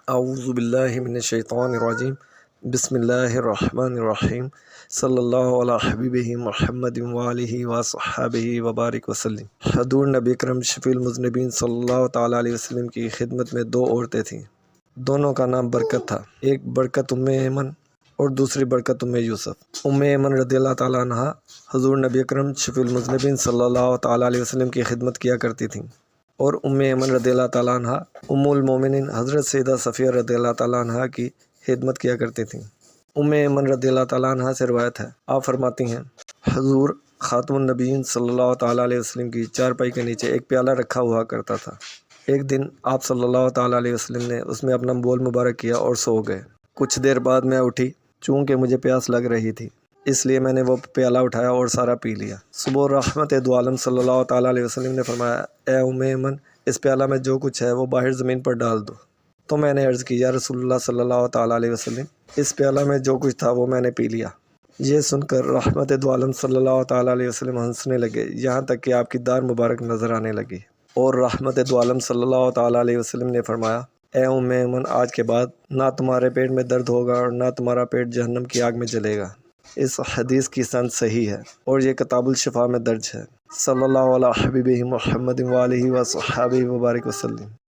اعوذ باللہ من الشیطان الرجیم بسم اللہ الرحمن الرحیم صلی اللہ علی حبیبہ محمد وآلہ وصحبہ وبارک وسلم۔ حضور نبی اکرم شفیع المذنبین صلی اللہ تعالیٰ علیہ وسلم کی خدمت میں دو عورتیں تھیں، دونوں کا نام برکت تھا۔ ایک برکت ام ایمن اور دوسری برکت ام یوسف۔ ام ایمن رضی اللہ تعالیٰ عنہ حضور نبی اکرم شفیع المذنبین صلی اللہ تعالیٰ علیہ وسلم کی خدمت کیا کرتی تھیں، اور ام ایمن رضی اللہ تعالیٰ عنہ ام المومنین حضرت سیدہ صفیہ رضی اللہ تعالیٰ عنہ کی خدمت کیا کرتی تھیں۔ ام ایمن رضی اللہ تعالیٰ عنہ سے روایت ہے، آپ فرماتی ہیں حضور خاتم النبیین صلی اللہ تعالیٰ علیہ وسلم کی چارپائی کے نیچے ایک پیالہ رکھا ہوا کرتا تھا۔ ایک دن آپ صلی اللہ تعالیٰ علیہ وسلم نے اس میں اپنا بول مبارک کیا اور سو گئے۔ کچھ دیر بعد میں اٹھی، چونکہ مجھے پیاس لگ رہی تھی، اس لیے میں نے وہ پیالہ اٹھایا اور سارا پی لیا۔ صبح رحمت دو عالم صلی اللہ تعالیٰ علیہ وسلم نے فرمایا، اے ام ایمن، اس پیالہ میں جو کچھ ہے وہ باہر زمین پر ڈال دو۔ تو میں نے عرض کی، یا رسول اللہ صلی اللہ تعالیٰ علیہ وسلم، اس پیالہ میں جو کچھ تھا وہ میں نے پی لیا۔ یہ سن کر رحمت دو عالم صلی اللہ تعالیٰ علیہ وسلم ہنسنے لگے، یہاں تک کہ آپ کی دار مبارک نظر آنے لگی، اور رحمت دو عالم صلی اللہ تعالیٰ علیہ وسلم نے فرمایا، اے ام ایمن، آج کے بعد نہ تمہارے پیٹ میں درد ہوگا اور نہ تمہارا پیٹ جہنم کی آگ میں جلے گا۔ اس حدیث کی سند صحیح ہے اور یہ کتاب الشفا میں درج ہے۔ صلی اللہ علیہ حبیبہ محمد وآلہ وصحبہ وبارک وسلم۔